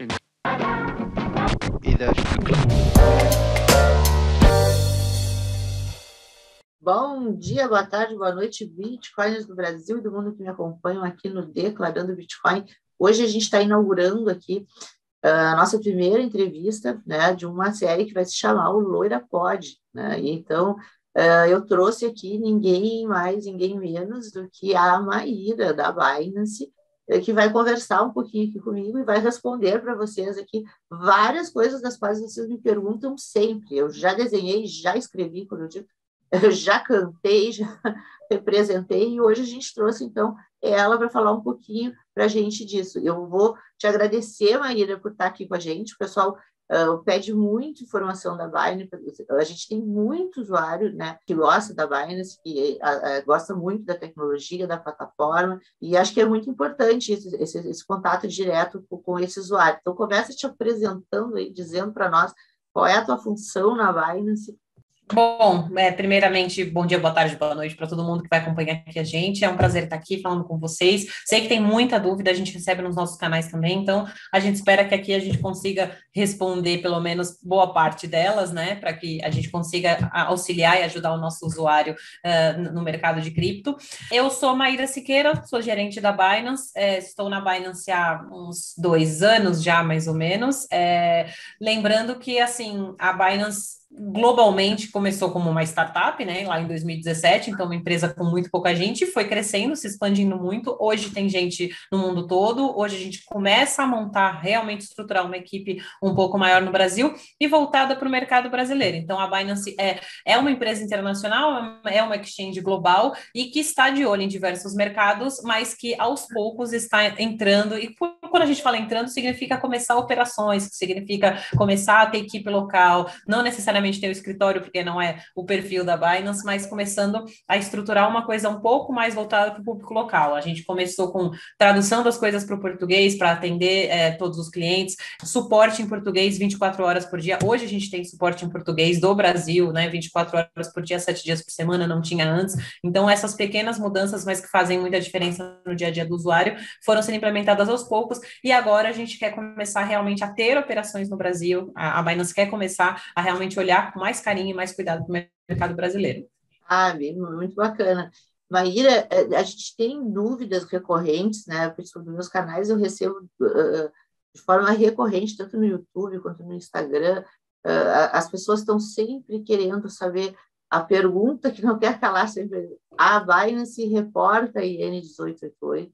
إذا Bom dia, boa tarde, boa noite, Bitcoiners do Brasil e do mundo que me acompanham aqui no Declarando Bitcoin. Hoje a gente está inaugurando aqui a nossa primeira entrevista, né, de uma série que vai se chamar o Loira Pod, né? E então, eu trouxe aqui ninguém mais, ninguém menos do que a Maíra, da Binance, que vai conversar um pouquinho aqui comigo e vai responder para vocês aqui várias coisas das quais vocês me perguntam sempre. Eu já desenhei, já escrevi, quando eu digo, eu já cantei, já representei, e hoje a gente trouxe, então, ela para falar um pouquinho para a gente disso. Eu vou te agradecer, Maíra, por estar aqui com a gente. O pessoal pede muito informação da Binance. A gente tem muito usuário, né, que gosta da Binance, que gosta muito da tecnologia, da plataforma, e acho que é muito importante esse contato direto com esse usuário. Então, começa te apresentando aí, dizendo para nós qual é a tua função na Binance. Bom, primeiramente, bom dia, boa tarde, boa noite para todo mundo que vai acompanhar aqui a gente. É um prazer estar aqui falando com vocês. Sei que tem muita dúvida, a gente recebe nos nossos canais também, então a gente espera que aqui a gente consiga responder pelo menos boa parte delas, né, para que a gente consiga auxiliar e ajudar o nosso usuário no mercado de cripto. Eu sou Maíra Siqueira, sou gerente da Binance, estou na Binance há uns 2 anos já, mais ou menos. Lembrando que, assim, a Binance globalmente começou como uma startup, né, lá em 2017, então uma empresa com muito pouca gente, foi crescendo, se expandindo muito. Hoje tem gente no mundo todo, hoje a gente começa a montar, realmente estruturar uma equipe um pouco maior no Brasil e voltada para o mercado brasileiro. Então a Binance é uma empresa internacional, é uma exchange global e que está de olho em diversos mercados, mas que aos poucos está entrando, e quando a gente fala entrando, significa começar operações, significa começar a ter equipe local, não necessariamente ter o escritório, porque não é o perfil da Binance, mas começando a estruturar uma coisa um pouco mais voltada para o público local. A gente começou com tradução das coisas para o português, para atender todos os clientes, suporte em português 24 horas por dia. Hoje a gente tem suporte em português do Brasil, né, 24 horas por dia, 7 dias por semana, não tinha antes. Então, essas pequenas mudanças, mas que fazem muita diferença no dia a dia do usuário, foram sendo implementadas aos poucos, e agora a gente quer começar realmente a ter operações no Brasil, a Binance quer começar a realmente olhar com mais carinho e mais cuidado para o mercado brasileiro. Muito bacana. Maíra, a gente tem dúvidas recorrentes, né? Principalmente nos meus canais, eu recebo de forma recorrente, tanto no YouTube quanto no Instagram. As pessoas estão sempre querendo saber a pergunta que não quer calar sempre. A Binance reporta IN 1888?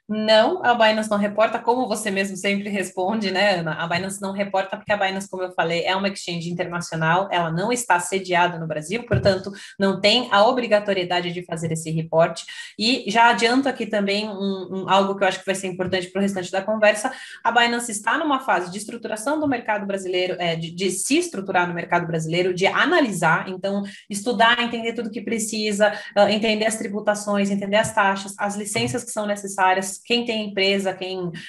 Não, a Binance não reporta, como você mesmo sempre responde, né, Ana? A Binance não reporta porque a Binance, como eu falei, é uma exchange internacional, ela não está sediada no Brasil, portanto, não tem a obrigatoriedade de fazer esse reporte. E já adianto aqui também algo que eu acho que vai ser importante para o restante da conversa: a Binance está numa fase de estruturação do mercado brasileiro, de se estruturar no mercado brasileiro, de analisar, então, estudar, entender tudo que precisa, entender as tributações, entender as taxas, as licenças que são necessárias. Quem tem empresa,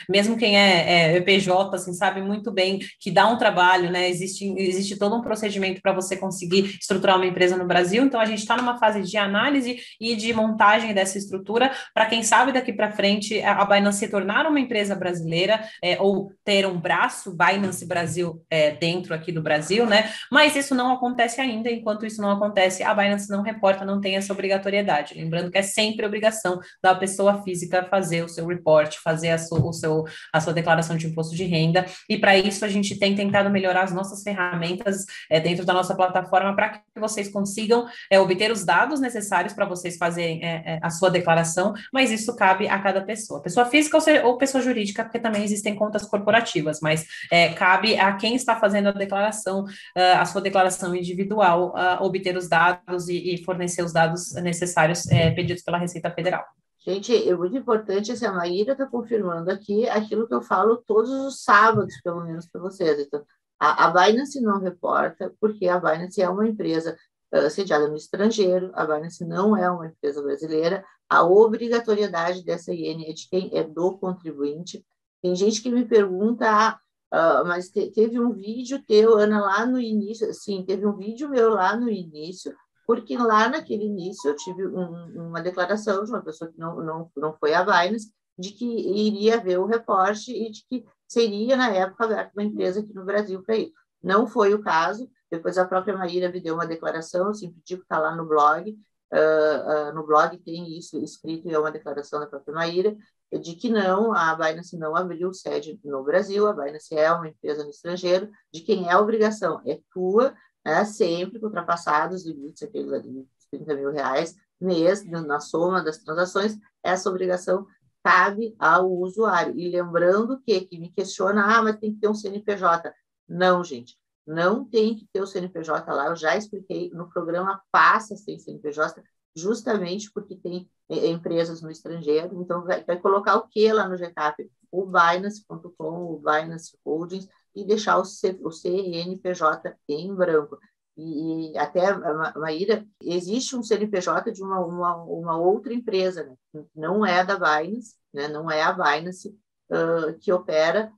mesmo quem é EPJ, assim, sabe muito bem que dá um trabalho, né? Existe todo um procedimento para você conseguir estruturar uma empresa no Brasil. Então, a gente está numa fase de análise e de montagem dessa estrutura para, quem sabe, daqui para frente, a Binance se tornar uma empresa brasileira, ou ter um braço Binance Brasil dentro aqui do Brasil, né? Mas isso não acontece ainda. Enquanto isso não acontece, a Binance não reporta, não tem essa obrigatoriedade. Lembrando que é sempre obrigação da pessoa física fazer o seu report, fazer a sua declaração de imposto de renda, e para isso a gente tem tentado melhorar as nossas ferramentas dentro da nossa plataforma para que vocês consigam obter os dados necessários para vocês fazerem a sua declaração, mas isso cabe a cada pessoa física ou pessoa jurídica, porque também existem contas corporativas, mas cabe a quem está fazendo a declaração, a sua declaração individual, obter os dados e fornecer os dados necessários pedidos pela Receita Federal. Gente, é muito importante, a Maíra está confirmando aqui aquilo que eu falo todos os sábados, pelo menos para vocês. Então, a Binance não reporta, porque a Binance é uma empresa sediada no estrangeiro, a Binance não é uma empresa brasileira, a obrigatoriedade dessa IN é de quem é do contribuinte. Tem gente que me pergunta, mas teve um vídeo teu, Ana, lá no início, sim, teve um vídeo meu lá no início, porque lá naquele início eu tive uma declaração de uma pessoa que não foi a Binance, de que iria ver o reporte e de que seria, na época, aberta uma empresa aqui no Brasil para isso. Não foi o caso, depois a própria Maíra me deu uma declaração, eu sempre digo que está lá no blog, no blog tem isso escrito, e é uma declaração da própria Maíra, de que não, a Binance não abriu sede no Brasil, a Binance é uma empresa no estrangeiro, de quem é a obrigação é tua, né, sempre que ultrapassados os limites, aqueles ali, 30 mil reais mês, na soma das transações, essa obrigação cabe ao usuário. E lembrando que me questiona, mas tem que ter um CNPJ. Não, gente, não tem que ter o CNPJ lá, eu já expliquei no programa, passa sem CNPJ, justamente porque tem empresas no estrangeiro, então vai colocar o que lá no GCAP? O Binance.com, o Binance Holdings, e deixar o CNPJ em branco. E até, Maíra, existe um CNPJ de uma outra empresa, né? Não é da Binance, né? Não é a Binance que opera,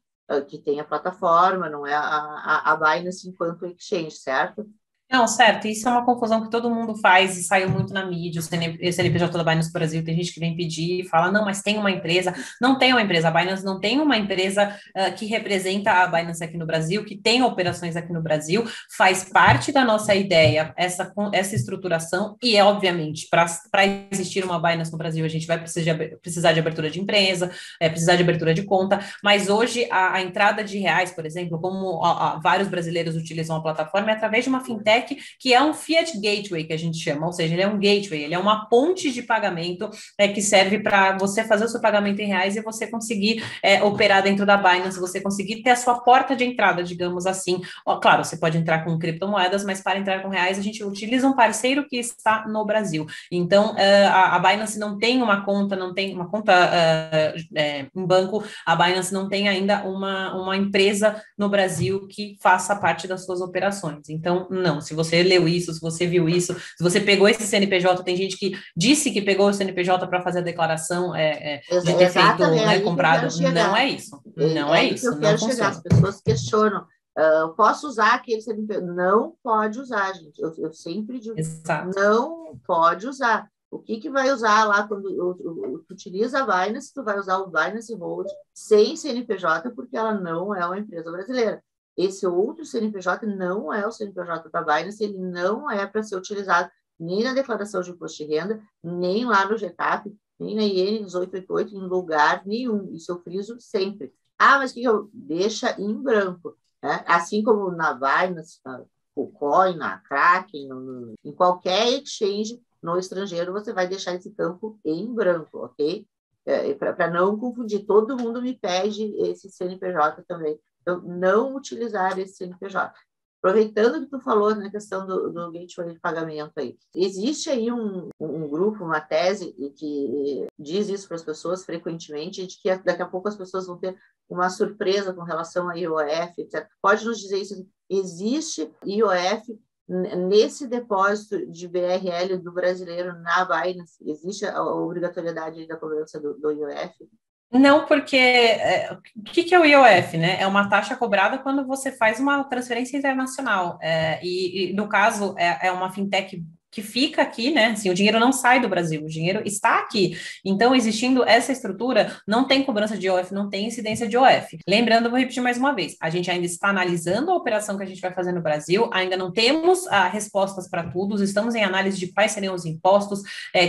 que tem a plataforma, não é a Binance enquanto exchange, certo? Não, certo, isso é uma confusão que todo mundo faz e saiu muito na mídia, o CNPJ da Binance Brasil, tem gente que vem pedir e fala, não, mas tem uma empresa, não tem uma empresa, a Binance não tem uma empresa que representa a Binance aqui no Brasil, que tem operações aqui no Brasil, faz parte da nossa ideia, essa estruturação, e é obviamente, para existir uma Binance no Brasil, a gente vai precisar de abertura de empresa, precisar de abertura de conta, mas hoje a entrada de reais, por exemplo, como vários brasileiros utilizam a plataforma, é através de uma fintech que é um Fiat Gateway, que a gente chama, ou seja, ele é um gateway, ele é uma ponte de pagamento que serve para você fazer o seu pagamento em reais e você conseguir operar dentro da Binance, você conseguir ter a sua porta de entrada, digamos assim. Claro, você pode entrar com criptomoedas, mas para entrar com reais, a gente utiliza um parceiro que está no Brasil. Então, a Binance não tem uma conta, em banco, a Binance não tem ainda uma empresa no Brasil que faça parte das suas operações. Então, não, se você leu isso, se você viu isso, se você pegou esse CNPJ, tem gente que disse que pegou o CNPJ para fazer a declaração de ter feito, né, comprado, não é isso, não é aí que isso, eu não quero chegar, as funciona. pessoas questionam, posso usar aquele CNPJ? Não pode usar, gente, eu sempre digo, Exato. não pode usar. O que vai usar lá quando tu utiliza a Binance, tu vai usar o Binance Hold sem CNPJ, porque ela não é uma empresa brasileira. Esse outro CNPJ não é o CNPJ da Binance, ele não é para ser utilizado nem na declaração de imposto de renda, nem lá no GCAP, nem na IN 1888, em lugar nenhum. Isso eu friso sempre. Mas que eu deixa em branco, né? Assim como na Binance, na KuCoin, na Kraken, em qualquer exchange no estrangeiro, você vai deixar esse campo em branco, ok? Para não confundir, todo mundo me pede esse CNPJ também. Então, não utilizar esse CNPJ. Aproveitando que tu falou na questão do gateway de pagamento aí, existe aí um grupo, uma tese que diz isso para as pessoas frequentemente, de que daqui a pouco as pessoas vão ter uma surpresa com relação a IOF, etc. Pode nos dizer isso? Existe IOF nesse depósito de BRL do brasileiro na Binance? Existe a obrigatoriedade da cobrança do IOF? Não, porque o que é o IOF, né? É uma taxa cobrada quando você faz uma transferência internacional. E no caso, é uma fintech que fica aqui, né? Assim, o dinheiro não sai do Brasil, o dinheiro está aqui. Então, existindo essa estrutura, não tem cobrança de IOF, não tem incidência de IOF. Lembrando, vou repetir mais uma vez, a gente ainda está analisando a operação que a gente vai fazer no Brasil, ainda não temos respostas para tudo, estamos em análise de quais seriam os impostos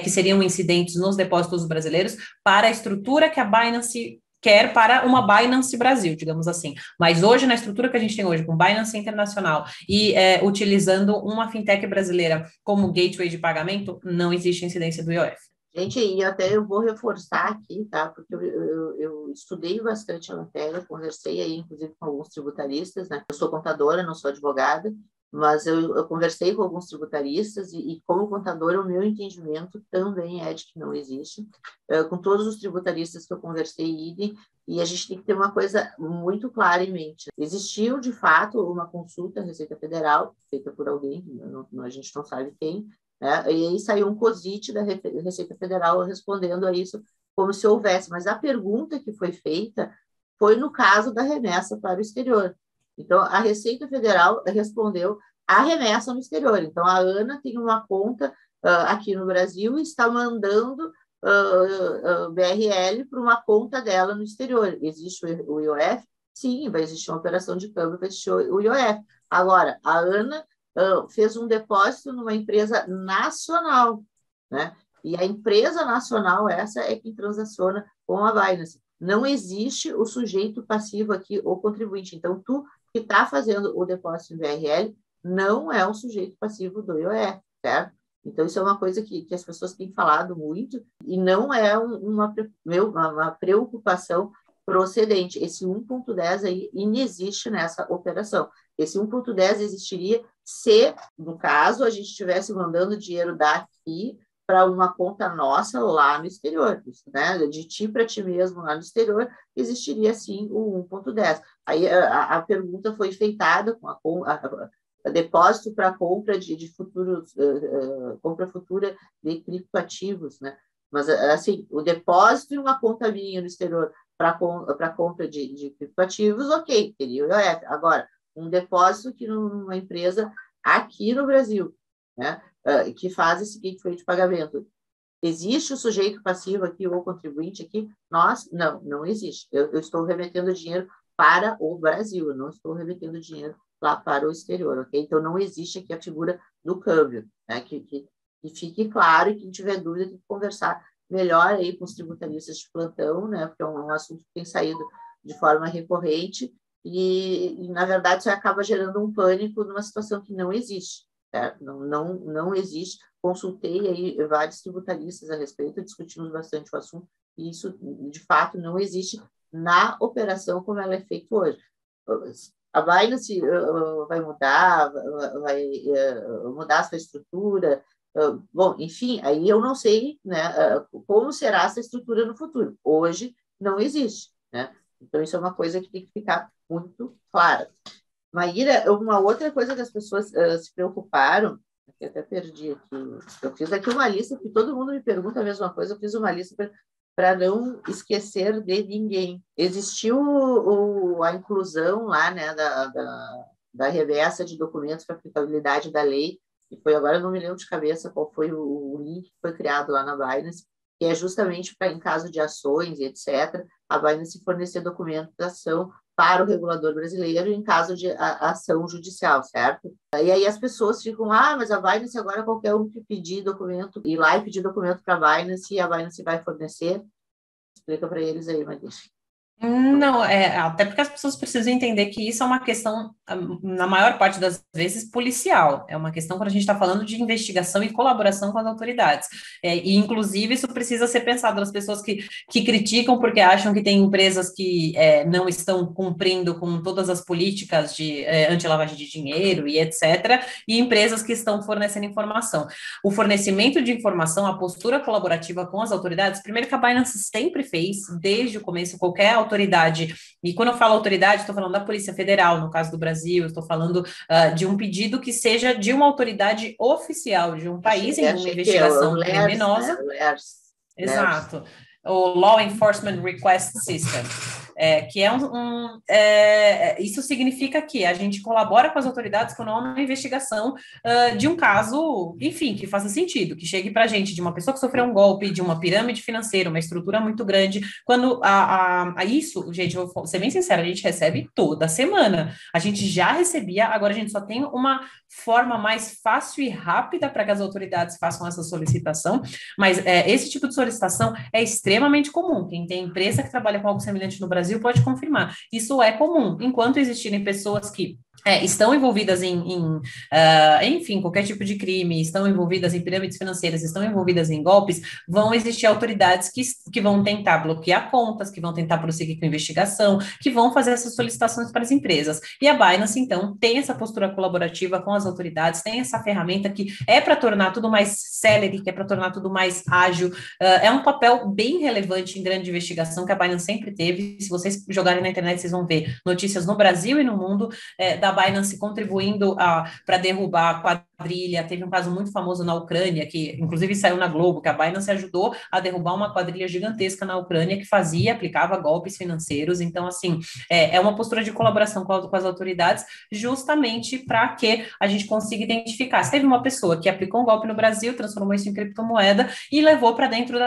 que seriam incidentes nos depósitos brasileiros para a estrutura que a Binance quer para uma Binance Brasil, digamos assim. Mas hoje, na estrutura que a gente tem hoje, com Binance Internacional e utilizando uma fintech brasileira como gateway de pagamento, não existe incidência do IOF. Gente, e até eu vou reforçar aqui, tá? Porque eu estudei bastante a matéria, conversei aí, inclusive, com alguns tributaristas, né? Eu sou contadora, não sou advogada, mas eu conversei com alguns tributaristas e como contadora, o meu entendimento também é de que não existe. Com todos os tributaristas que eu conversei, idem, e a gente tem que ter uma coisa muito clara em mente. Existiu, de fato, uma consulta à Receita Federal, feita por alguém, a gente não sabe quem, né? E aí saiu um COSIT da Receita Federal respondendo a isso como se houvesse, mas a pergunta que foi feita foi no caso da remessa para o exterior. Então, a Receita Federal respondeu a remessa no exterior. Então, a Ana tem uma conta aqui no Brasil e está mandando BRL para uma conta dela no exterior. Existe o IOF? sim, vai existir uma operação de câmbio, vai existir o IOF. Agora, a Ana fez um depósito numa empresa nacional, né? E a empresa nacional, essa é quem transaciona com a Binance. Não existe o sujeito passivo aqui, o contribuinte. Então, tu que está fazendo o depósito em BRL não é um sujeito passivo do IOF, certo? Então, isso é uma coisa que as pessoas têm falado muito e não é uma preocupação procedente. Esse 1.10 aí inexiste nessa operação. Esse 1.10 existiria se, no caso, a gente estivesse mandando dinheiro daqui para uma conta nossa lá no exterior, né? De ti para ti mesmo lá no exterior, existiria sim o 1.10. Aí a pergunta foi feitada com a depósito para compra de futuros, compra futura de criptoativos, né? Mas, assim, o depósito em uma conta minha no exterior para compra de criptoativos, ok, teria o IOF. Agora, um depósito que numa empresa aqui no Brasil, né? Que faz esse gateway de pagamento. Existe o sujeito passivo aqui ou contribuinte aqui? Não existe. Eu estou remetendo dinheiro para o Brasil, eu não estou remetendo dinheiro lá para o exterior, ok? Então, não existe aqui a figura do câmbio, né? Que fique claro, e quem tiver dúvida tem que conversar melhor aí com os tributaristas de plantão, né? Porque é um assunto que tem saído de forma recorrente e na verdade, isso acaba gerando um pânico numa situação que não existe. Certo? Não existe. Consultei aí vários tributaristas a respeito, discutimos bastante o assunto, e isso, de fato, não existe na operação como ela é feita hoje. A Binance vai mudar, vai mudar a sua estrutura, bom, enfim, aí eu não sei, né, como será essa estrutura no futuro. Hoje não existe, né? Então, isso é uma coisa que tem que ficar muito clara. Maíra, uma outra coisa que as pessoas se preocuparam, que eu até perdi aqui, eu fiz aqui uma lista, porque todo mundo me pergunta a mesma coisa, eu fiz uma lista para não esquecer de ninguém. Existiu a inclusão lá, né, da remessa de documentos para aplicabilidade da lei, e foi agora, eu não me lembro de cabeça qual foi o link que foi criado lá na Binance, que é justamente para, em caso de ações e etc., a Binance fornecer documentação para o regulador brasileiro em caso de ação judicial, certo? E aí as pessoas ficam, mas a Binance agora qualquer um que pedir documento, ir lá e pedir documento para a Binance, e a Binance vai fornecer. Explica para eles aí, Maria. Não, até porque as pessoas precisam entender que isso é uma questão, na maior parte das vezes, policial. É uma questão quando a gente está falando de investigação e colaboração com as autoridades. E, inclusive, isso precisa ser pensado nas pessoas que criticam porque acham que tem empresas que não estão cumprindo com todas as políticas de anti-lavagem de dinheiro e etc., e empresas que estão fornecendo informação. O fornecimento de informação, a postura colaborativa com as autoridades, primeiro que a Binance sempre fez, desde o começo, qualquer autoridade, e quando eu falo autoridade, estou falando da Polícia Federal, no caso do Brasil, estou falando de um pedido que seja de uma autoridade oficial de um país em uma investigação criminosa. Né? Exato. O Law Enforcement Request System, que isso significa que a gente colabora com as autoridades quando há uma investigação de um caso, enfim, que faça sentido, que chegue para a gente de uma pessoa que sofreu um golpe, de uma pirâmide financeira, uma estrutura muito grande. Quando isso, gente, eu vou ser bem sincera, a gente recebe toda semana. A gente já recebia, agora a gente só tem uma forma mais fácil e rápida para que as autoridades façam essa solicitação, mas esse tipo de solicitação é extremamente comum. Quem tem empresa que trabalha com algo semelhante no Brasil pode confirmar. Isso é comum. Enquanto existirem pessoas que estão envolvidas enfim, qualquer tipo de crime, estão envolvidas em pirâmides financeiras, estão envolvidas em golpes, vão existir autoridades que vão tentar bloquear contas, que vão tentar prosseguir com a investigação, que vão fazer essas solicitações para as empresas. E a Binance, então, tem essa postura colaborativa com as autoridades, tem essa ferramenta que é para tornar tudo mais célere, que é para tornar tudo mais ágil. É um papel bem relevante em grande investigação que a Binance sempre teve. Se vocês jogarem na internet, vocês vão ver notícias no Brasil e no mundo da da Binance contribuindo para derrubar a quadrilha. Teve um caso muito famoso na Ucrânia, que inclusive saiu na Globo, que a Binance ajudou a derrubar uma quadrilha gigantesca na Ucrânia que aplicava golpes financeiros. Então, assim, é uma postura de colaboração com as autoridades, justamente para que a gente consiga identificar. Se teve uma pessoa que aplicou um golpe no Brasil, transformou isso em criptomoeda e levou para dentro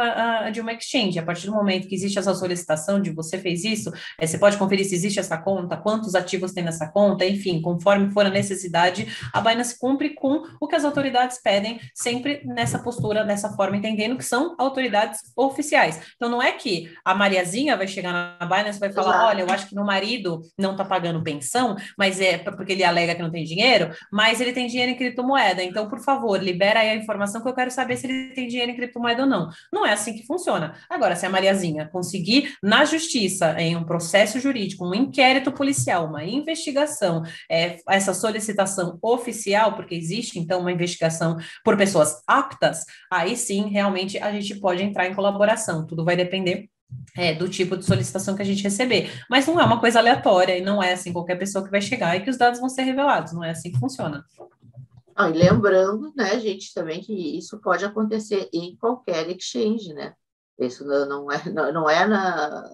de uma exchange. A partir do momento que existe essa solicitação de você fez isso, você pode conferir se existe essa conta, quantos ativos tem nessa conta, enfim, conforme for a necessidade, a Binance cumpre com o que as autoridades pedem, sempre nessa postura, nessa forma, entendendo que são autoridades oficiais. Então, não é que a Mariazinha vai chegar na Binance e vai falar, Exato. olha, eu acho que meu marido não está pagando pensão, mas é porque ele alega que não tem dinheiro, mas ele tem dinheiro em criptomoeda, então, por favor, libera aí a informação que eu quero saber se ele tem dinheiro em criptomoeda ou não. Não é assim que funciona. Agora, se a Mariazinha conseguir, na justiça, em um processo jurídico, um inquérito policial, uma investigação, essa solicitação oficial, porque existe, então, uma investigação por pessoas aptas, aí sim, realmente, a gente pode entrar em colaboração. Tudo vai depender do tipo de solicitação que a gente receber. Mas não é uma coisa aleatória, e não é assim qualquer pessoa que vai chegar e que os dados vão ser revelados. Não é assim que funciona. E lembrando, né, gente, também que isso pode acontecer em qualquer exchange, né? Isso não é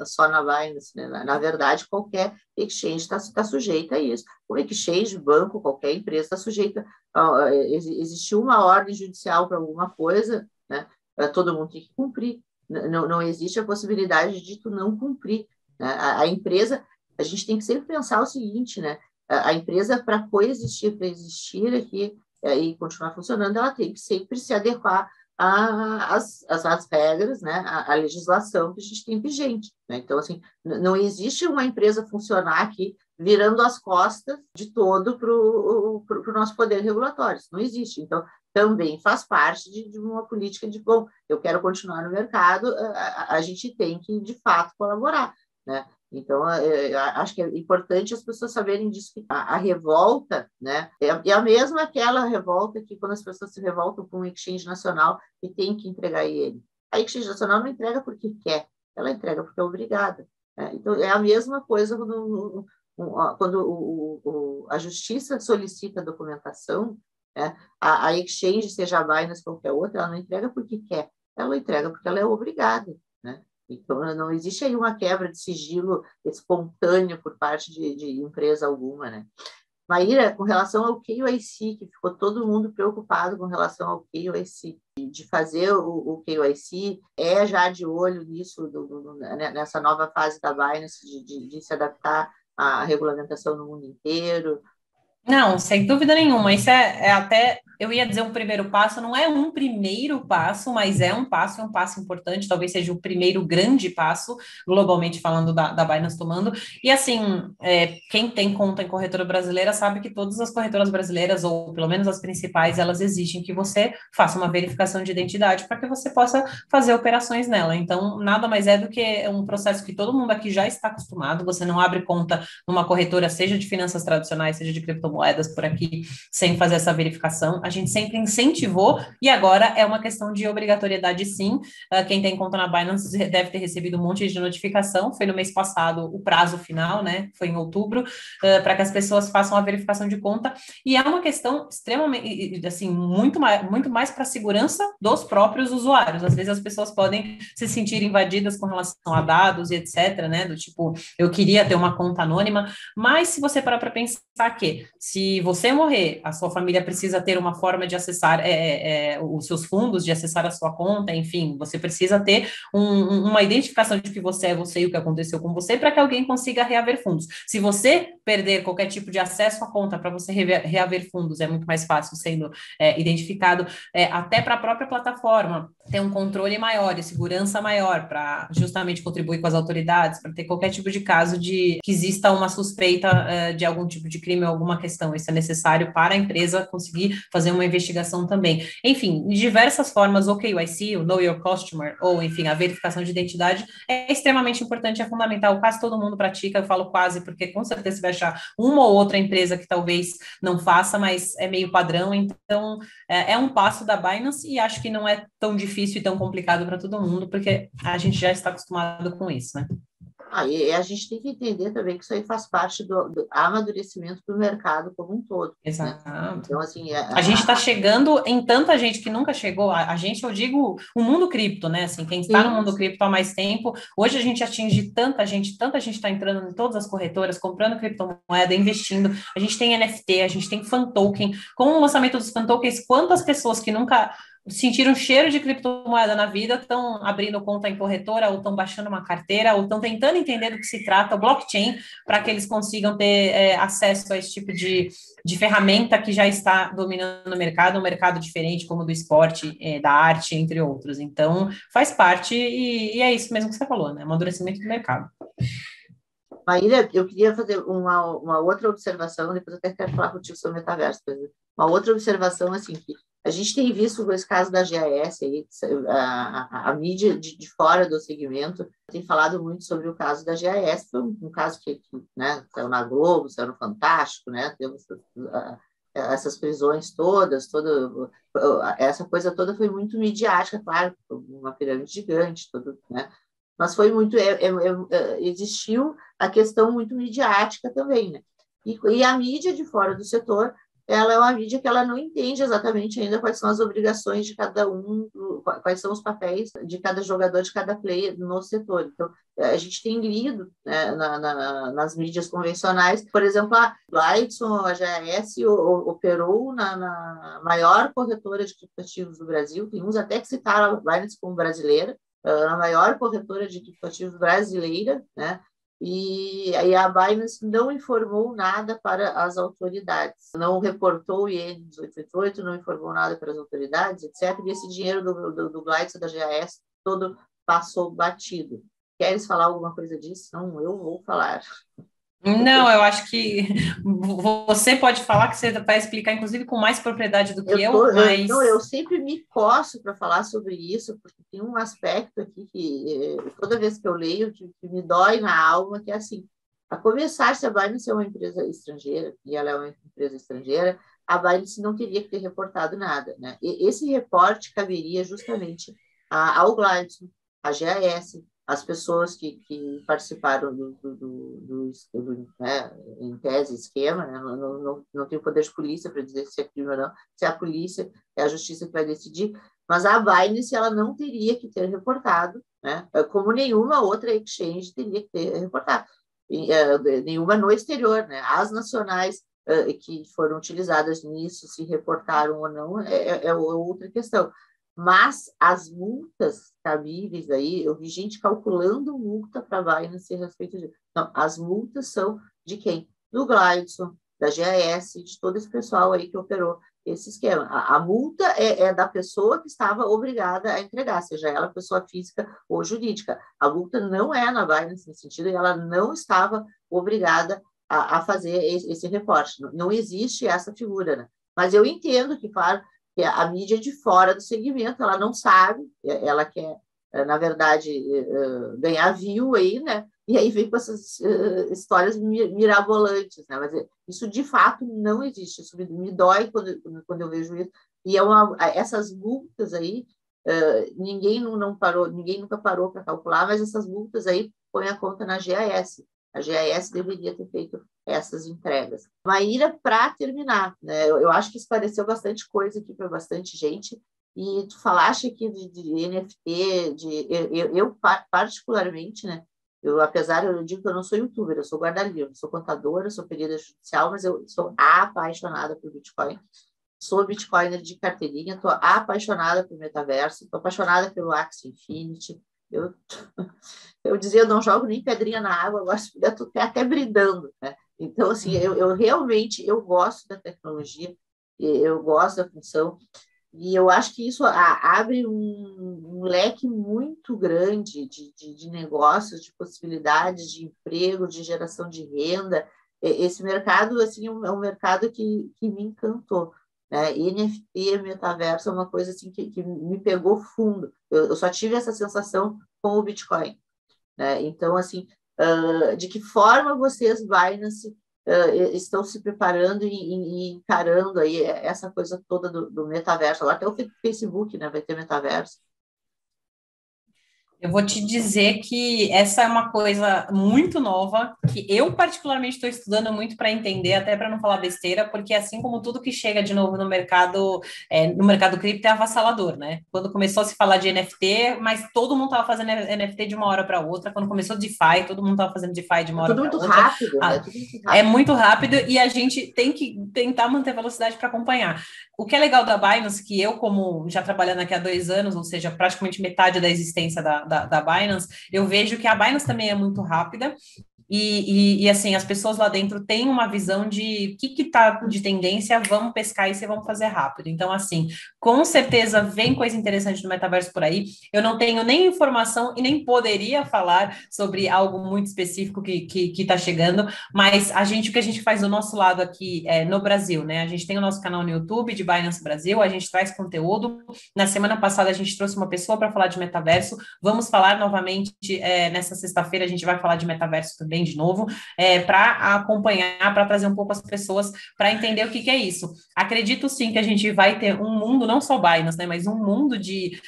só na Binance, né? Na verdade, qualquer exchange está sujeita a isso. O exchange, banco, qualquer empresa está sujeita a existiu uma ordem judicial para alguma coisa, né? Todo mundo tem que cumprir. Não existe a possibilidade de tu não cumprir, né? A empresa, a gente tem que sempre pensar o seguinte, né? A empresa, para coexistir, para existir aqui e continuar funcionando, ela tem que sempre se adequar às regras, né, à legislação que a gente tem vigente. Né? Então, assim, não existe uma empresa funcionar aqui virando as costas de todo para o nosso poder regulatório. Isso não existe. Então, também faz parte de uma política de, bom, eu quero continuar no mercado, a gente tem que, de fato, colaborar. Né? Então, acho que é importante as pessoas saberem disso, que a revolta, né, é a mesma aquela revolta que quando as pessoas se revoltam com um exchange nacional e tem que entregar ele. A exchange nacional não entrega porque quer, ela entrega porque é obrigada. Né? Então, é a mesma coisa quando a justiça solicita documentação, né, a exchange, seja a Binance ou qualquer outra, ela não entrega porque quer, ela entrega porque ela é obrigada. Né? Então, não existe aí uma quebra de sigilo espontânea por parte de empresa alguma, né? Maíra, com relação ao KYC, que ficou todo mundo preocupado com relação ao KYC, de fazer o KYC, já de olho nisso, nessa nova fase da Binance, de se adaptar à regulamentação no mundo inteiro. Não, sem dúvida nenhuma. Isso é até, eu ia dizer um primeiro passo, não é um primeiro passo, mas é um passo importante, talvez seja o primeiro grande passo, globalmente falando, da Binance tomando. E assim, quem tem conta em corretora brasileira sabe que todas as corretoras brasileiras, ou pelo menos as principais, elas exigem que você faça uma verificação de identidade para que você possa fazer operações nela. Então, nada mais é do que um processo que todo mundo aqui já está acostumado. Você não abre conta numa corretora, seja de finanças tradicionais, seja de criptomoedas, por aqui sem fazer essa verificação. A gente sempre incentivou e agora é uma questão de obrigatoriedade, sim. Quem tem conta na Binance deve ter recebido um monte de notificação. Foi no mês passado o prazo final, né? Foi em outubro, para que as pessoas façam a verificação de conta. E é uma questão extremamente, assim, muito mais para a segurança dos próprios usuários. Às vezes as pessoas podem se sentir invadidas com relação a dados e etc., né? Do tipo, eu queria ter uma conta anônima, mas se você parar para pensar que se você morrer, a sua família precisa ter uma forma de acessar os seus fundos, de acessar a sua conta, enfim, você precisa ter uma identificação de que você é você e o que aconteceu com você para que alguém consiga reaver fundos. Se você perder qualquer tipo de acesso à conta para você reaver fundos, é muito mais fácil sendo identificado, até para a própria plataforma ter um controle maior e segurança maior para justamente contribuir com as autoridades, para ter qualquer tipo de caso de que exista uma suspeita de algum tipo de crime ou alguma questão. Isso é necessário para a empresa conseguir fazer uma investigação também. Enfim, de diversas formas, o KYC, o Know Your Customer, ou enfim, a verificação de identidade é extremamente importante, é fundamental. Quase todo mundo pratica, eu falo quase, porque com certeza você vai achar uma ou outra empresa que talvez não faça, mas é meio padrão. Então, é um passo da Binance e acho que não é tão difícil e tão complicado para todo mundo, porque a gente já está acostumado com isso, né? E a gente tem que entender também que isso aí faz parte do amadurecimento do mercado como um todo, né? Exato. Então, assim, A gente está chegando em tanta gente que nunca chegou. A gente, eu digo, o mundo cripto, né? Assim, quem está no sim, mundo cripto há mais tempo, hoje a gente atinge tanta gente está entrando em todas as corretoras, comprando criptomoeda, investindo. A gente tem NFT, a gente tem fan token. Com o lançamento dos fan tokens, quantas pessoas que nunca sentiram cheiro de criptomoeda na vida estão abrindo conta em corretora, ou estão baixando uma carteira, ou estão tentando entender do que se trata o blockchain, para que eles consigam ter acesso a esse tipo de ferramenta que já está dominando o mercado, um mercado diferente como o do esporte, da arte, entre outros. Então, faz parte e é isso mesmo que você falou, né? Amadurecimento do mercado. Maíra, eu queria fazer uma outra observação, depois eu até quero falar contigo sobre o metaverso, uma outra observação, assim, que a gente tem visto esse caso da GAS, aí, a mídia de fora do segmento tem falado muito sobre o caso da GAS, foi um caso que né, saiu na Globo, saiu no Fantástico, né, temos essas prisões toda essa coisa toda foi muito midiática, claro, uma pirâmide gigante, tudo, né, mas foi muito, existiu a questão muito midiática também, né? E a mídia de fora do setor, ela é uma mídia que ela não entende exatamente ainda quais são as obrigações de cada um, quais são os papéis de cada jogador, de cada player no setor. Então, a gente tem lido, né, nas mídias convencionais, por exemplo, a Lightson, a GAS operou na maior corretora de criptoativos do Brasil, tem uns até que citaram a Binance como brasileira, a maior corretora de criptoativos brasileira, né? E aí a Binance não informou nada para as autoridades, não reportou o IN 1888, não informou nada para as autoridades, etc. E esse dinheiro do Gladys da GAS todo passou batido. Queres falar alguma coisa disso? Não, eu vou falar. Não, eu acho que você pode falar, que você vai explicar, inclusive, com mais propriedade do que mas... Não, eu sempre me coço para falar sobre isso, porque tem um aspecto aqui que toda vez que eu leio, que me dói na alma, que é assim, a começar, se a Binance é uma empresa estrangeira, e ela é uma empresa estrangeira, a Binance não teria que ter reportado nada, né? E esse reporte caberia justamente ao Gladstone, à GAS, as pessoas que participaram né, em tese, esquema, né, não tem o poder de polícia para dizer se é crime ou não, se é a polícia, é a justiça que vai decidir, mas a Binance ela não teria que ter reportado, né, como nenhuma outra exchange teria que ter reportado, nenhuma no exterior, né, as nacionais que foram utilizadas nisso, se reportaram ou não, é outra questão. Mas as multas cabíveis aí, eu vi gente calculando multa para a Binance a respeito disso. Então, as multas são de quem? Do Gladstone, da GAS, de todo esse pessoal aí que operou esse esquema. A multa é da pessoa que estava obrigada a entregar, seja ela pessoa física ou jurídica. A multa não é na Binance nesse sentido, e ela não estava obrigada a fazer esse reporte. Não existe essa figura, né? Mas eu entendo que, claro, que a mídia de fora do segmento, ela não sabe, ela quer, na verdade, ganhar view aí, né? E aí vem com essas histórias mirabolantes, né? Mas isso de fato não existe, isso me dói quando eu vejo isso. E essas multas aí, ninguém nunca parou para calcular, mas essas multas aí põem a conta na GAS. A GAS deveria ter feito essas entregas. Maíra, para terminar, né, eu acho que esclareceu bastante coisa aqui para bastante gente, e tu falaste aqui de NFT, eu particularmente, né, apesar, eu digo que eu não sou youtuber, eu sou guarda-livro, sou contadora, sou período judicial, mas eu sou apaixonada por Bitcoin, sou Bitcoiner de carteirinha, estou apaixonada por metaverso, estou apaixonada pelo Axie Infinity, eu dizia, eu não jogo nem pedrinha na água, agora se puder, estou até bridando, né? Então, assim, eu realmente, eu gosto da tecnologia, eu gosto da função, e eu acho que isso abre um leque muito grande de negócios, de possibilidades de emprego, de geração de renda. Esse mercado, assim, é um mercado que me encantou, né? NFT, metaverso, é uma coisa assim que me pegou fundo. Eu só tive essa sensação com o Bitcoin, né? Então, assim, de que forma vocês, Binance, estão se preparando e encarando aí essa coisa toda do metaverso? Agora até o Facebook, né, vai ter metaverso. Eu vou te dizer que essa é uma coisa muito nova, que eu particularmente estou estudando muito para entender, até para não falar besteira, porque assim como tudo que chega de novo no mercado cripto é avassalador, né? Quando começou a se falar de NFT, mas todo mundo estava fazendo NFT de uma hora para outra. Quando começou DeFi, todo mundo estava fazendo DeFi de uma É hora tudo para muito outra. rápido, né? Tudo muito É rápido. muito rápido e a gente tem que tentar manter velocidade para acompanhar. O que é legal da Binance, que eu, como já trabalhando aqui há 2 anos, ou seja, praticamente metade da existência da Binance, eu vejo que a Binance também é muito rápida assim, as pessoas lá dentro têm uma visão de o que está de tendência, vamos pescar isso e vamos fazer rápido. Então, assim, com certeza vem coisa interessante no metaverso por aí. Eu não tenho nem informação e nem poderia falar sobre algo muito específico que está chegando, mas o que a gente faz do nosso lado aqui no Brasil, né? A gente tem o nosso canal no YouTube de Binance Brasil, a gente traz conteúdo. Na semana passada a gente trouxe uma pessoa para falar de metaverso. Vamos falar novamente nessa sexta-feira, a gente vai falar de metaverso também de novo, para acompanhar, para trazer um pouco as pessoas para entender o que é isso. Acredito sim que a gente vai ter um mundo, não só Binance, né, mas um mundo de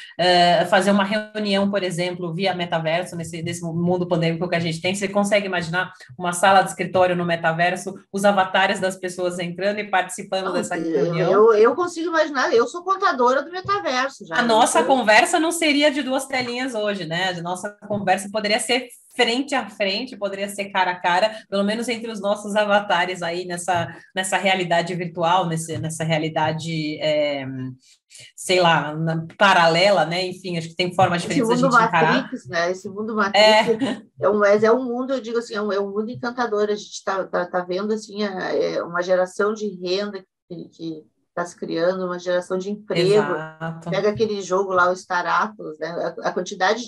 fazer uma reunião, por exemplo, via metaverso, nesse mundo pandêmico que a gente tem. Você consegue imaginar uma sala de escritório no metaverso, os avatares das pessoas entrando e participando Não, dessa reunião? eu consigo imaginar, eu sou contadora do metaverso A já. Eu nossa sou, conversa não seria de 2 telinhas hoje, né? A nossa conversa poderia ser frente a frente, poderia ser cara a cara, pelo menos entre os nossos avatares aí nessa realidade virtual, nessa realidade, sei lá, paralela, né? Enfim, acho que tem formas esse diferentes da mundo gente encarar. Matrix, né? Esse mundo Matrix É, mas é um mundo, eu digo assim, é um mundo encantador. A gente tá vendo assim uma geração de renda que está se criando, uma geração de emprego. exato. Pega aquele jogo lá, o Star Atlas, né? A quantidade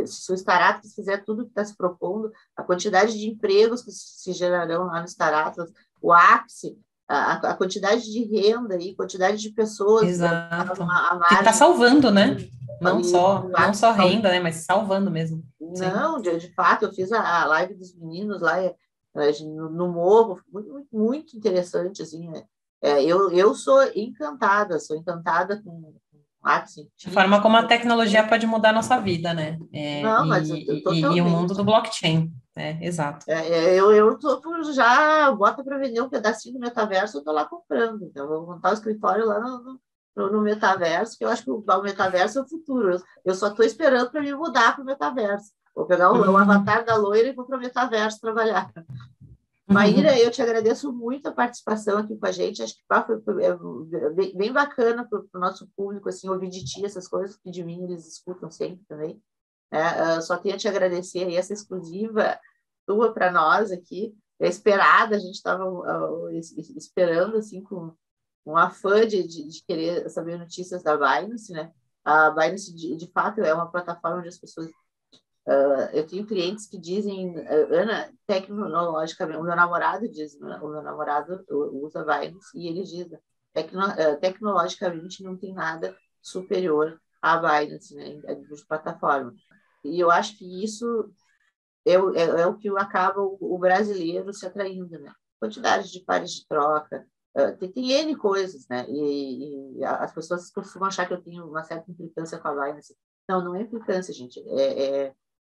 se o Star Atlas fizer tudo que está se propondo, a quantidade de empregos que se gerarão lá no Star Atlas, o ápice, a quantidade de renda e quantidade de pessoas Exato. à Que está margem salvando, né? Não e só, o não só ápice renda, né? Mas salvando mesmo. Sim. não, de fato, eu fiz a live dos meninos lá no Morro, muito, muito, muito interessante, assim, né? Eu sou encantada com arte A forma científica. como a tecnologia pode mudar a nossa vida, né? Não, mas E o mundo totalmente. do blockchain, né? Exato. Eu tô já, bota para vender um pedacinho do metaverso, eu tô lá comprando. Então, eu vou montar o escritório lá no metaverso, que eu acho que o metaverso é o futuro. Eu só estou esperando para me mudar para o metaverso. Vou pegar o avatar da loira e vou para o metaverso trabalhar. Maíra, eu te agradeço muito a participação aqui com a gente. Acho que bem bacana para o nosso público assim, ouvir de ti essas coisas, que de mim eles escutam sempre também. Só tenho a te agradecer aí essa exclusiva tua para nós aqui. É esperada, a gente estava esperando assim com um afã de querer saber notícias da Binance, né? A Binance, de fato, é uma plataforma onde as pessoas eu tenho clientes que dizem, Ana, tecnologicamente, o meu namorado diz, né, o meu namorado usa Binance e ele diz, tecnologicamente não tem nada superior à Binance, né, em nível de plataforma. E eu acho que isso é o que acaba o brasileiro se atraindo, né? Quantidade de pares de troca, tem N coisas, né? E as pessoas costumam achar que eu tenho uma certa implicância com a Binance. Não, não é implicância, gente.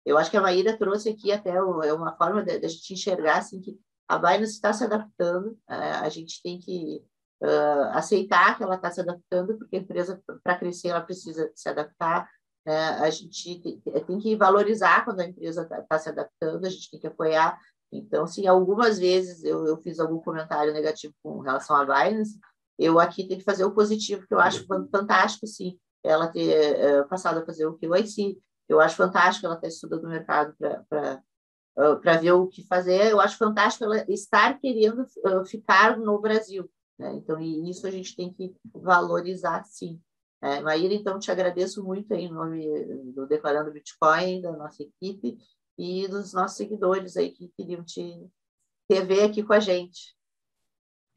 Eu acho que a Maíra trouxe aqui até uma forma de a gente enxergar assim, que a Binance está se adaptando, a gente tem que aceitar que ela está se adaptando, porque a empresa, para crescer, ela precisa se adaptar. A gente tem que valorizar quando a empresa está se adaptando, a gente tem que apoiar. Então, se algumas vezes eu fiz algum comentário negativo com relação à Binance, eu aqui tenho que fazer o positivo, que eu acho fantástico, sim, ela ter passado a fazer o KYC. Eu acho fantástico ela estar estudando o mercado para ver o que fazer. Eu acho fantástico ela estar querendo ficar no Brasil, né? Então, e isso a gente tem que valorizar, sim. Maíra, então, te agradeço muito aí, em nome do Declarando Bitcoin, da nossa equipe e dos nossos seguidores aí que queriam te ver aqui com a gente.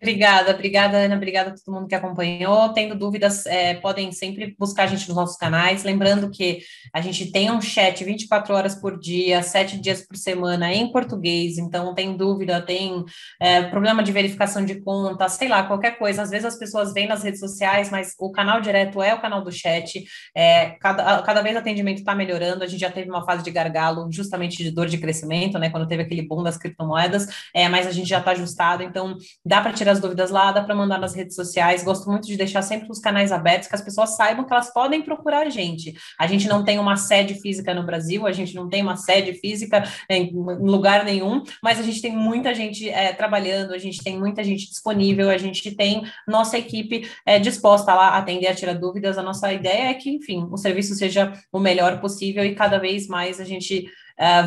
Obrigada, Ana. Obrigada a todo mundo que acompanhou. Tendo dúvidas, podem sempre buscar a gente nos nossos canais. Lembrando que a gente tem um chat 24 horas por dia, 7 dias por semana em português. Então, tem dúvida, tem problema de verificação de conta, sei lá, qualquer coisa. Às vezes as pessoas veem nas redes sociais, mas o canal direto é o canal do chat. Cada vez o atendimento está melhorando. A gente já teve uma fase de gargalo, justamente de dor de crescimento, né? Quando teve aquele boom das criptomoedas, mas a gente já está ajustado. Então, dá para tirar as dúvidas lá, dá para mandar nas redes sociais. Gosto muito de deixar sempre os canais abertos, que as pessoas saibam que elas podem procurar a gente. A gente não tem uma sede física no Brasil, a gente não tem uma sede física em lugar nenhum, mas a gente tem muita gente trabalhando, a gente tem muita gente disponível, a gente tem nossa equipe disposta lá a atender, a tirar dúvidas. A nossa ideia é que, enfim, o serviço seja o melhor possível e cada vez mais a gente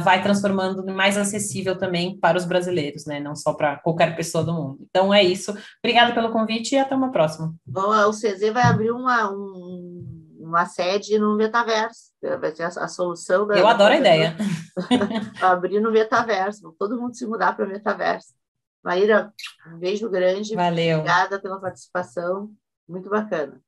vai transformando mais acessível também para os brasileiros, né? Não só para qualquer pessoa do mundo. Então é isso. Obrigada pelo convite e até uma próxima. Bom, o CZ vai abrir uma sede no metaverso. Vai ser a solução Eu adoro a ideia. Abrir no metaverso. Todo mundo se mudar para o metaverso. Maíra, um beijo grande. Valeu. Obrigada pela participação. Muito bacana.